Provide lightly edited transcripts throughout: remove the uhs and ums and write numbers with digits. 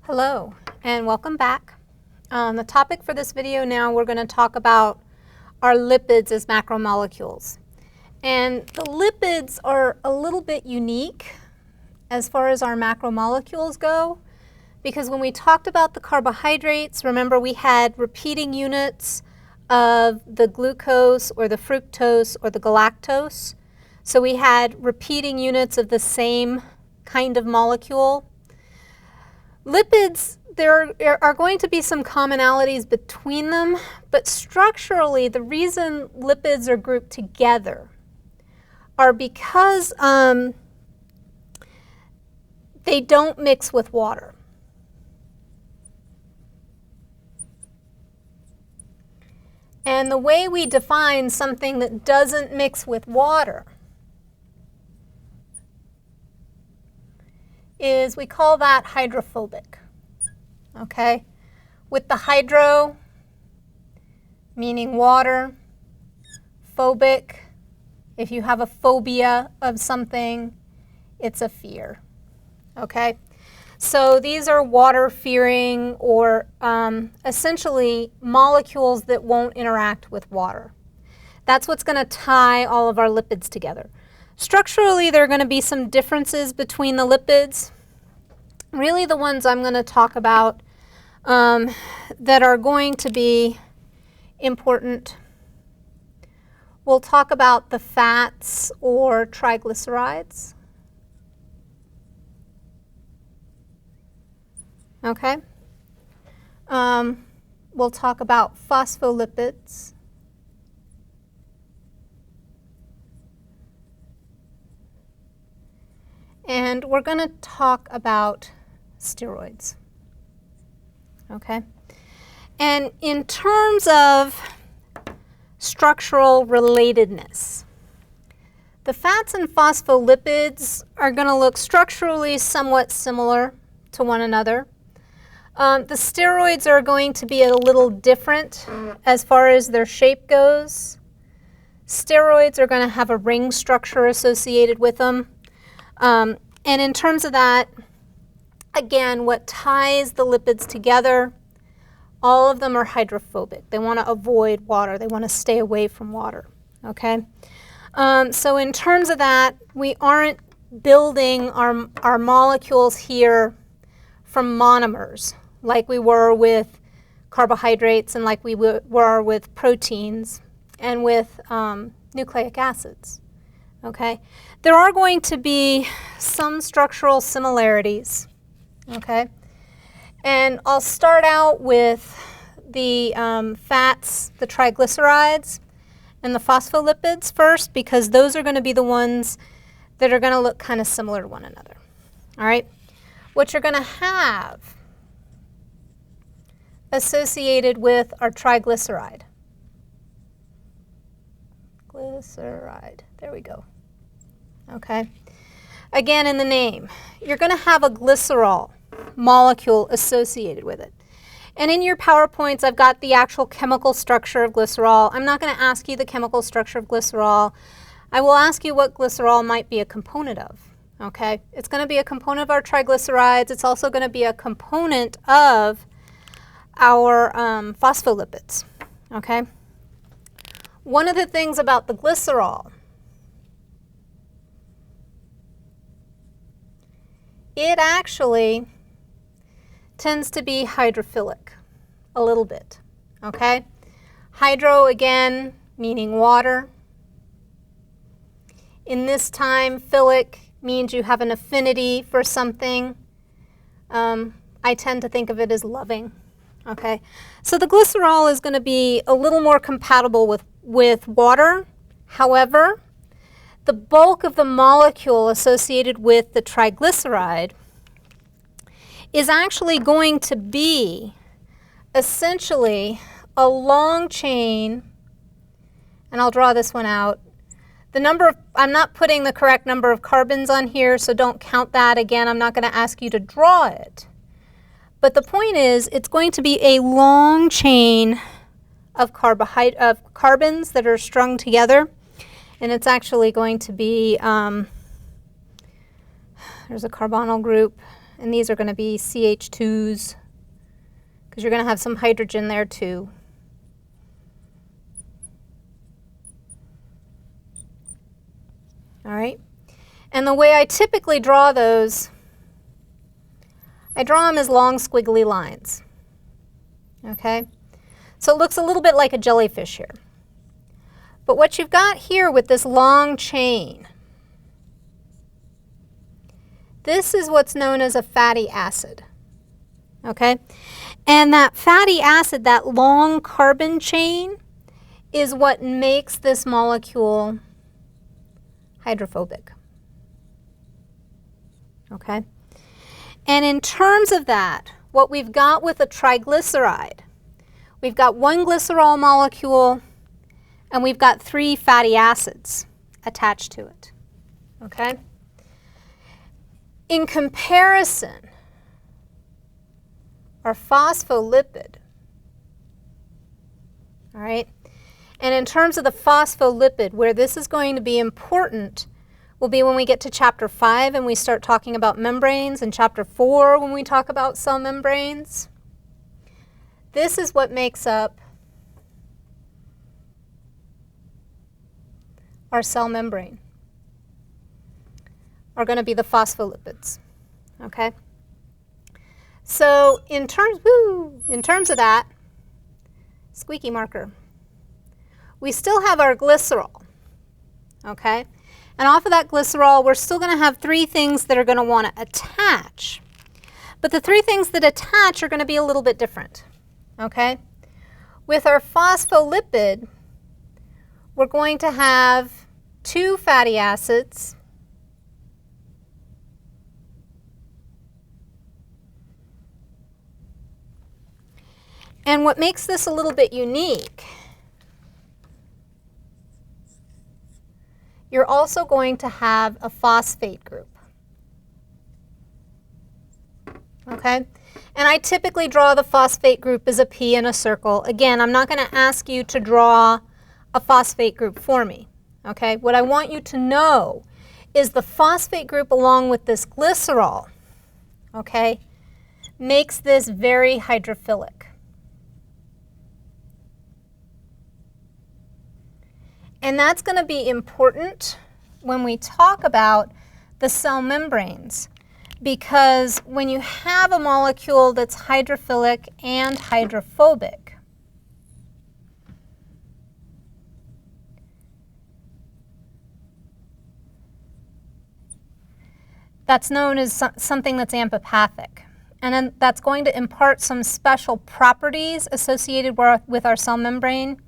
Hello and welcome back. The topic for this video now, we're going to talk about our lipids as macromolecules. And the lipids are a little bit unique as far as our macromolecules go, because when we talked about the carbohydrates, remember we had repeating units of the glucose or the fructose or the galactose. So we had repeating units of the same kind of molecule. Lipids, there are going to be some commonalities between them, but structurally the reason lipids are grouped together are because they don't mix with water. And the way we define something that doesn't mix with water is we call that hydrophobic, okay? With the hydro, meaning water, phobic, if you have a phobia of something, it's a fear, okay? So these are water-fearing or essentially molecules that won't interact with water. That's what's going to tie all of our lipids together. Structurally, there are going to be some differences between the lipids. Really the ones I'm going to talk about that are going to be important. We'll talk about the fats or triglycerides. Okay. We'll talk about phospholipids. And we're going to talk about steroids, okay? And in terms of structural relatedness, the fats and phospholipids are going to look structurally somewhat similar to one another. The steroids are going to be a little different as far as their shape goes. Steroids are going to have a ring structure associated with them. And in terms of that, again, what ties the lipids together, all of them are hydrophobic. They want to avoid water. They want to stay away from water, okay? So in terms of that, we aren't building our molecules here from monomers like we were with carbohydrates and like we were with proteins and with nucleic acids. Okay, there are going to be some structural similarities, okay? And I'll start out with the fats, the triglycerides, and the phospholipids first, because those are going to be the ones that are going to look kind of similar to one another, all right? What you're going to have associated with our triglyceride. Glyceride, there we go. Okay, again in the name, you're going to have a glycerol molecule associated with it. And in your PowerPoints, I've got the actual chemical structure of glycerol. I'm not going to ask you the chemical structure of glycerol. I will ask you what glycerol might be a component of. Okay, it's going to be a component of our triglycerides. It's also going to be a component of our phospholipids. Okay, one of the things about the glycerol, it actually tends to be hydrophilic a little bit, okay? Hydro, again, meaning water. In this time, philic means you have an affinity for something. I tend to think of it as loving, okay? So the glycerol is going to be a little more compatible with water. However, the bulk of the molecule associated with the triglyceride is actually going to be essentially a long chain, and I'll draw this one out. The number of, I'm not putting the correct number of carbons on here, so don't count that. Again, I'm not going to ask you to draw it. But the point is, it's going to be a long chain of carbons that are strung together. And it's actually going to be, there's a carbonyl group, and these are going to be CH2s because you're going to have some hydrogen there too. All right, and the way I typically draw those, I draw them as long squiggly lines. Okay, so it looks a little bit like a jellyfish here. But what you've got here with this long chain, this is what's known as a fatty acid. Okay, and that fatty acid, that long carbon chain, is what makes this molecule hydrophobic. Okay, and in terms of that, what we've got with a triglyceride, we've got one glycerol molecule and we've got 3 fatty acids attached to it. Okay, in comparison, our phospholipid, all right, and in terms of the phospholipid, where this is going to be important will be when we get to chapter 5 and we start talking about membranes, and chapter 4 when we talk about cell membranes. This is what makes up our cell membrane, are going to be the phospholipids. Okay? So in terms of that, squeaky marker, we still have our glycerol. Okay? And off of that glycerol, we're still going to have 3 things that are going to want to attach. But the 3 things that attach are going to be a little bit different. Okay? With our phospholipid, we're going to have 2 fatty acids and what makes this a little bit unique, you're also going to have a phosphate group. Okay? And I typically draw the phosphate group as a P in a circle. Again, I'm not going to ask you to draw a phosphate group for me. Okay? What I want you to know is the phosphate group along with this glycerol, okay, makes this very hydrophilic. And that's going to be important when we talk about the cell membranes, because when you have a molecule that's hydrophilic and hydrophobic, that's known as something that's amphipathic. And then that's going to impart some special properties associated with our cell membrane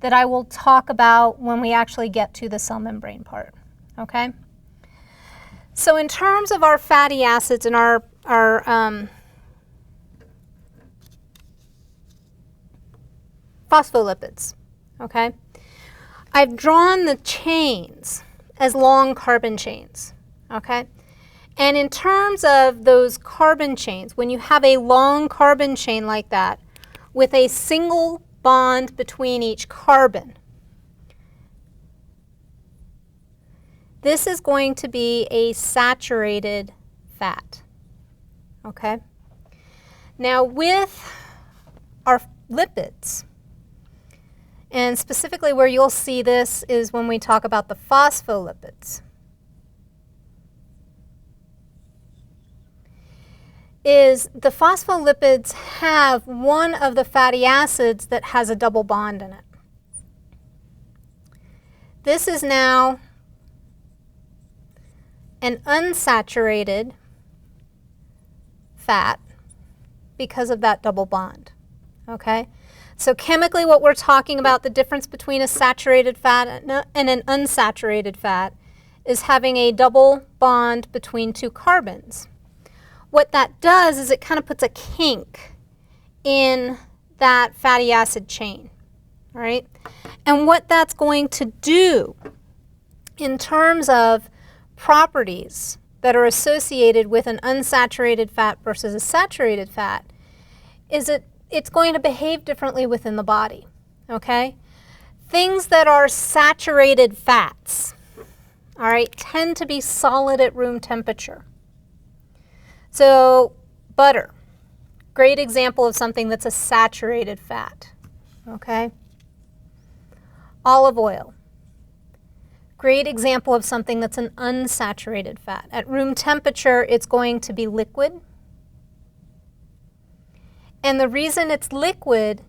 that I will talk about when we actually get to the cell membrane part. Okay? So in terms of our fatty acids and our phospholipids, okay, I've drawn the chains as long carbon chains. Okay? And in terms of those carbon chains, when you have a long carbon chain like that with a single bond between each carbon, this is going to be a saturated fat. Okay? Now with our lipids, and specifically where you'll see this is when we talk about the phospholipids, is the phospholipids have one of the fatty acids that has a double bond in it. This is now an unsaturated fat because of that double bond. Okay? So chemically what we're talking about, the difference between a saturated fat and an unsaturated fat, is having a double bond between 2 carbons. What that does is it kind of puts a kink in that fatty acid chain, all right? And what that's going to do in terms of properties that are associated with an unsaturated fat versus a saturated fat is it's going to behave differently within the body, okay? Things that are saturated fats, all right, tend to be solid at room temperature. So butter, great example of something that's a saturated fat, okay? Olive oil, great example of something that's an unsaturated fat. At room temperature, it's going to be liquid. And the reason it's liquid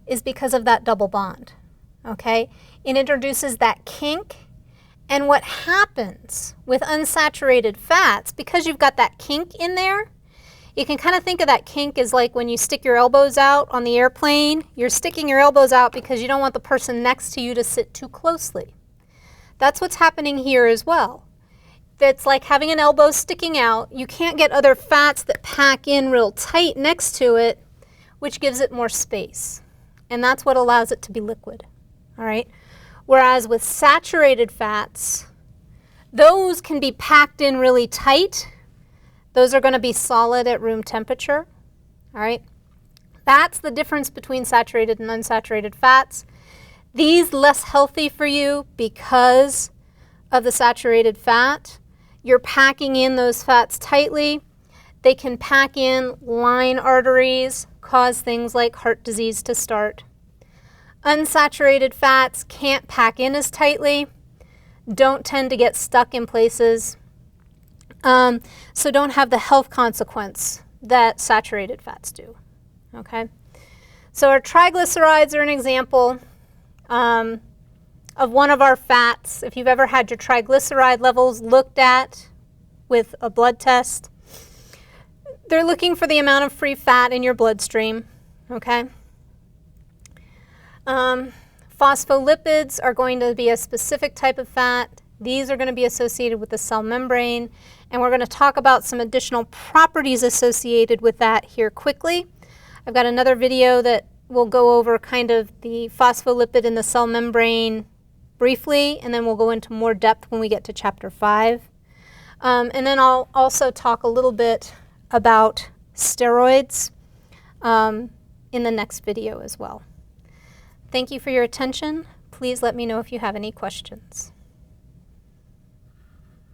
is because of that double bond, okay? It introduces that kink. And what happens with unsaturated fats, because you've got that kink in there, you can kind of think of that kink as like when you stick your elbows out on the airplane. You're sticking your elbows out because you don't want the person next to you to sit too closely. That's what's happening here as well. That's like having an elbow sticking out. You can't get other fats that pack in real tight next to it, which gives it more space. And that's what allows it to be liquid, all right? Whereas with saturated fats, those can be packed in really tight. Those are going to be solid at room temperature, all right? That's the difference between saturated and unsaturated fats. These less healthy for you because of the saturated fat. You're packing in those fats tightly. They can pack in, line arteries, cause things like heart disease to start. Unsaturated fats can't pack in as tightly, don't tend to get stuck in places, so don't have the health consequence that saturated fats do, okay? So our triglycerides are an example of one of our fats. If you've ever had your triglyceride levels looked at with a blood test, they're looking for the amount of free fat in your bloodstream, okay? Phospholipids are going to be a specific type of fat. These are going to be associated with the cell membrane, and we're going to talk about some additional properties associated with that here quickly. I've got another video that will go over kind of the phospholipid in the cell membrane briefly, and then we'll go into more depth when we get to chapter 5. And then I'll also talk a little bit about steroids in the next video as well. Thank you for your attention. Please let me know if you have any questions.